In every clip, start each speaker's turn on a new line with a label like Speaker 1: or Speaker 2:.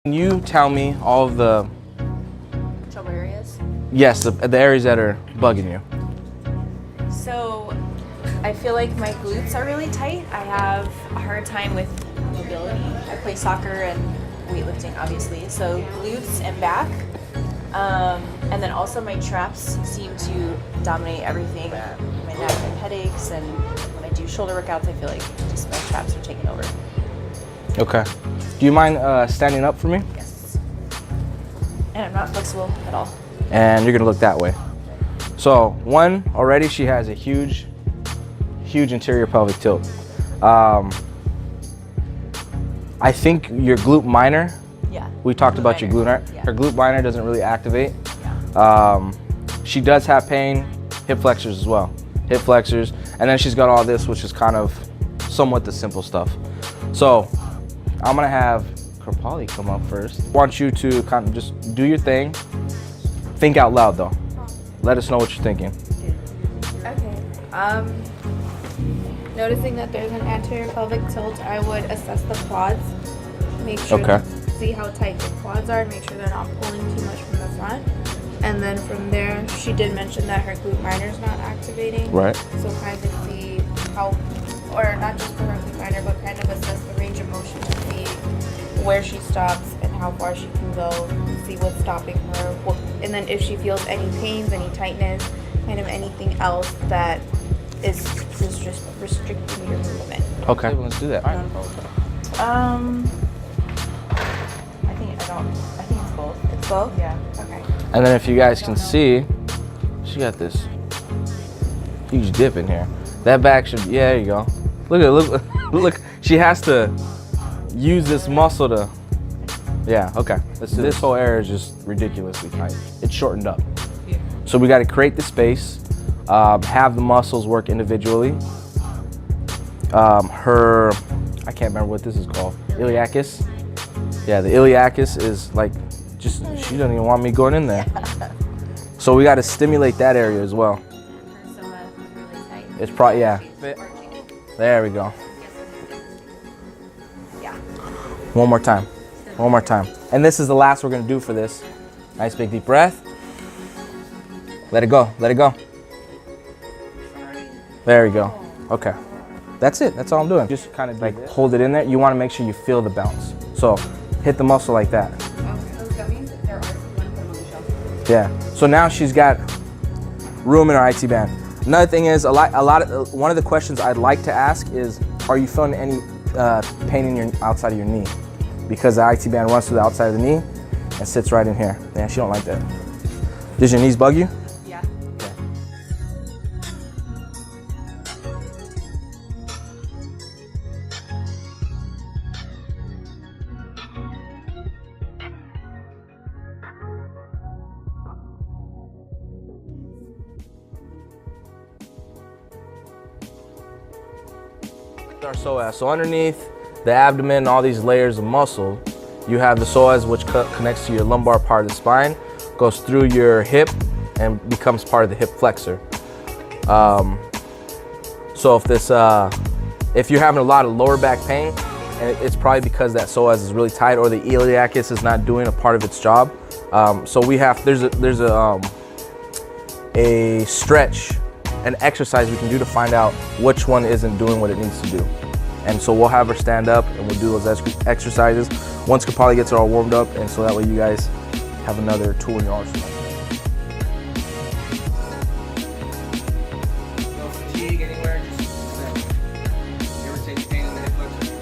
Speaker 1: Can you tell me all of the
Speaker 2: trouble areas?
Speaker 1: Yes, the areas that are bugging you.
Speaker 2: So I feel like my glutes are really tight. I have a hard time with mobility. I play soccer and weightlifting, obviously. So glutes and back. And then also my traps seem to dominate everything. My neck and headaches, and when I do shoulder workouts, I feel like just my traps are taking over.
Speaker 1: Okay. Do you mind standing up for me?
Speaker 2: Yes. And I'm not flexible at all.
Speaker 1: And you're gonna look that way. So one, already she has a huge interior pelvic tilt. I think your glute minor,
Speaker 2: Yeah.
Speaker 1: we talked about your glute minor.
Speaker 2: Yeah.
Speaker 1: Her glute minor doesn't really activate.
Speaker 2: Yeah.
Speaker 1: She does have pain, hip flexors as well. Hip flexors, and then she's got all this, which is kind of somewhat the simple stuff. So I'm gonna have Kripauli come up first. I want you to kind of just do your thing. Think out loud though. Let us know what you're thinking.
Speaker 3: Okay. Noticing that there's an anterior pelvic tilt, I would assess the quads. Make sure
Speaker 1: Okay.
Speaker 3: see how tight the quads are, make sure they're not pulling too much from the front. And then from there, she did mention that her glute minor's not activating.
Speaker 1: Right.
Speaker 3: So kind of see how, or not just for her glute minor, but kind of assess the range of motion to see where she stops and how far she can go, see what's stopping her, and then if she feels any pains, any tightness, kind of anything else that is just restricting your movement.
Speaker 1: Okay, well, let's do that.
Speaker 2: I think it's both.
Speaker 3: It's both?
Speaker 2: Yeah.
Speaker 3: Okay.
Speaker 1: And then if you guys can see, she got this huge dip in here. That back should, yeah, there you go. Look at, look, she has to use this muscle to, yeah, okay. This whole area is just ridiculously tight. It's shortened up.
Speaker 2: Yeah.
Speaker 1: So we got to create the space, have the muscles work individually. I can't remember what this is called. Iliacus. Yeah, the iliacus is like, just, she doesn't even want me going in there. So we got to stimulate that area as well.
Speaker 2: Her soma is really tight.
Speaker 1: It's probably, yeah. There we go.
Speaker 2: Yeah.
Speaker 1: One more time. One more time. And this is the last we're gonna do for this. Nice big deep breath. Let it go, let it go. There we go. Okay. That's it, that's all I'm doing. Just kind of like hold it in there. You wanna make sure you feel the bounce. So hit the muscle like that.
Speaker 3: Okay. That means that there are one put on the shelf.
Speaker 1: Yeah. So now she's got room in her IT band. Another thing is one of the questions I'd like to ask is, are you feeling any pain in your outside of your knee? Because the IT band runs through the outside of the knee and sits right in here. Yeah, she don't like that. Does your knees bug you?
Speaker 2: Yeah.
Speaker 1: Okay. Our psoas. So underneath the abdomen, all these layers of muscle, you have the psoas, which connects to your lumbar part of the spine, goes through your hip and becomes part of the hip flexor. So if you're having a lot of lower back pain, it's probably because that psoas is really tight or the iliacus is not doing a part of its job. So there's a stretch, an exercise we can do to find out which one isn't doing what it needs to do. And so we'll have her stand up and we'll do those exercises once Kripauli gets her all warmed up, and so that way you guys have another tool in your arsenal. No fatigue anywhere, just irritating pain in the hip flexor.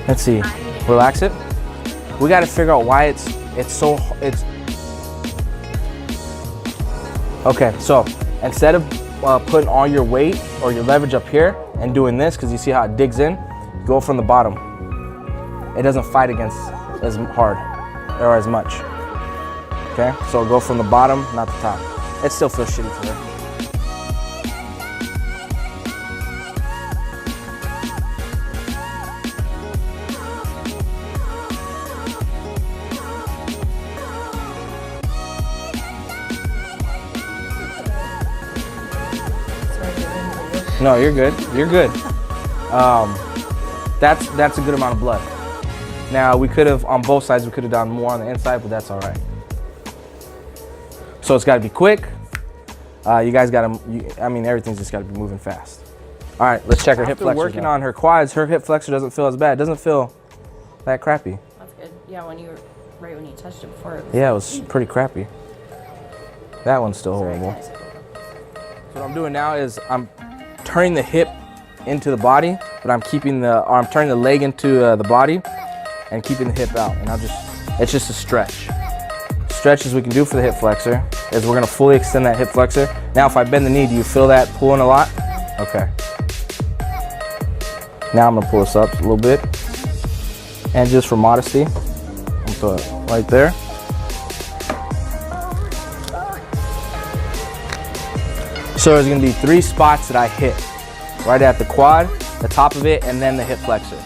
Speaker 1: Let's see, relax it. We got to figure out why it's okay. So instead of putting all your weight or your leverage up here and doing this, because you see how it digs in, go from the bottom. It doesn't fight against as hard or as much. Okay, so go from the bottom, not the top. It still feels shitty for her. No, you're good. You're good. That's a good amount of blood. Now we could have, on both sides, we could have done more on the inside, but that's all right. So it's got to be quick. You guys got to, I mean, everything's just got to be moving fast. All right, let's check her hip flexor. Working on her quads, her hip flexor doesn't feel as bad. It doesn't feel that crappy.
Speaker 2: That's good. Yeah, when you touched it before.
Speaker 1: Yeah, it was pretty crappy. That one's still horrible. So what I'm doing now is I'm turning the hip into the body, but I'm keeping I'm turning the leg into the body and keeping the hip out. And it's just a stretch. Stretches we can do for the hip flexor is we're gonna fully extend that hip flexor. Now if I bend the knee, do you feel that pulling a lot? Okay. Now I'm gonna pull this up a little bit. And just for modesty, I'm gonna put it right there. So there's gonna be 3 spots that I hit. Right at the quad, the top of it, and then the hip flexor.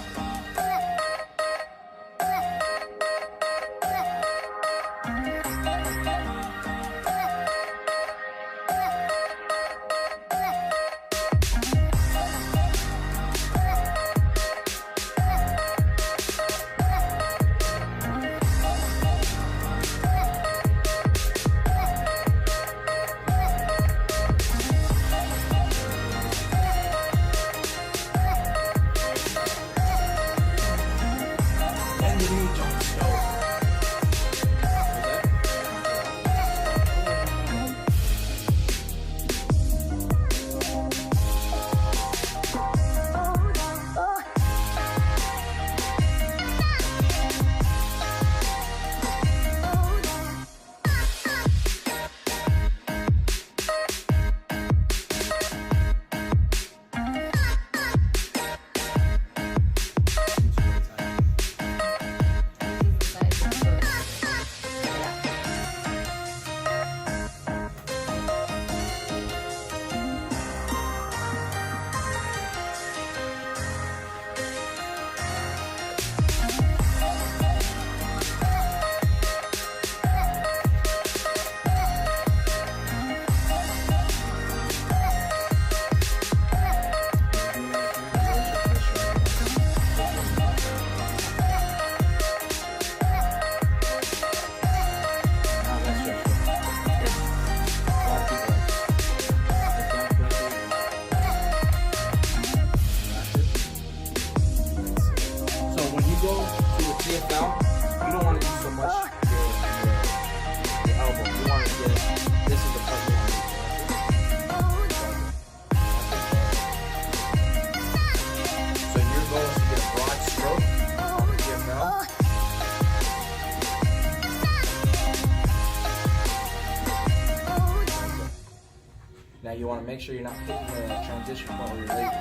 Speaker 1: Now you want to make sure you're not hitting the transition point where you're leaving.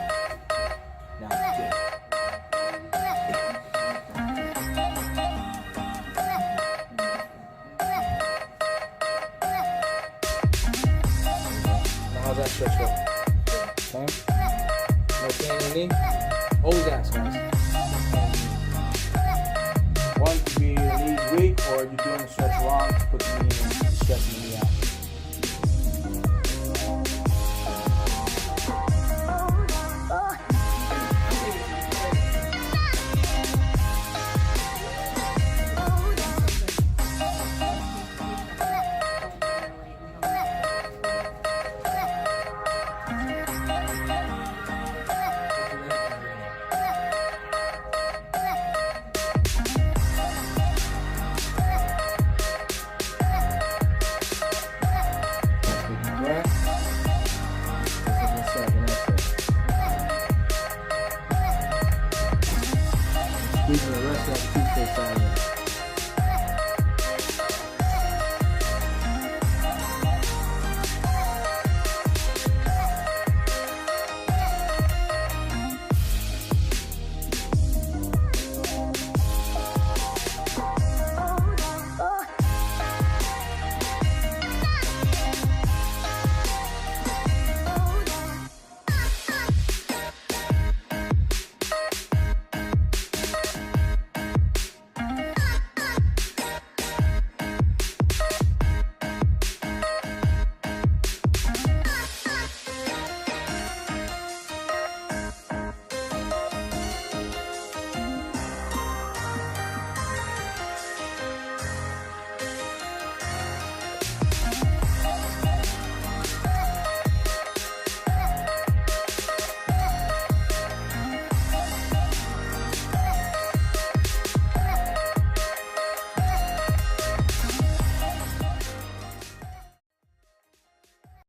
Speaker 1: Now, dip. Now how's that stretch look? Same? No pain in the knee? Always ask, guys. One to be the knee's weak, or if you're doing the stretch wrong, to put the knee in, stretching the knee out. Squeezing the rest of that toothpaste out of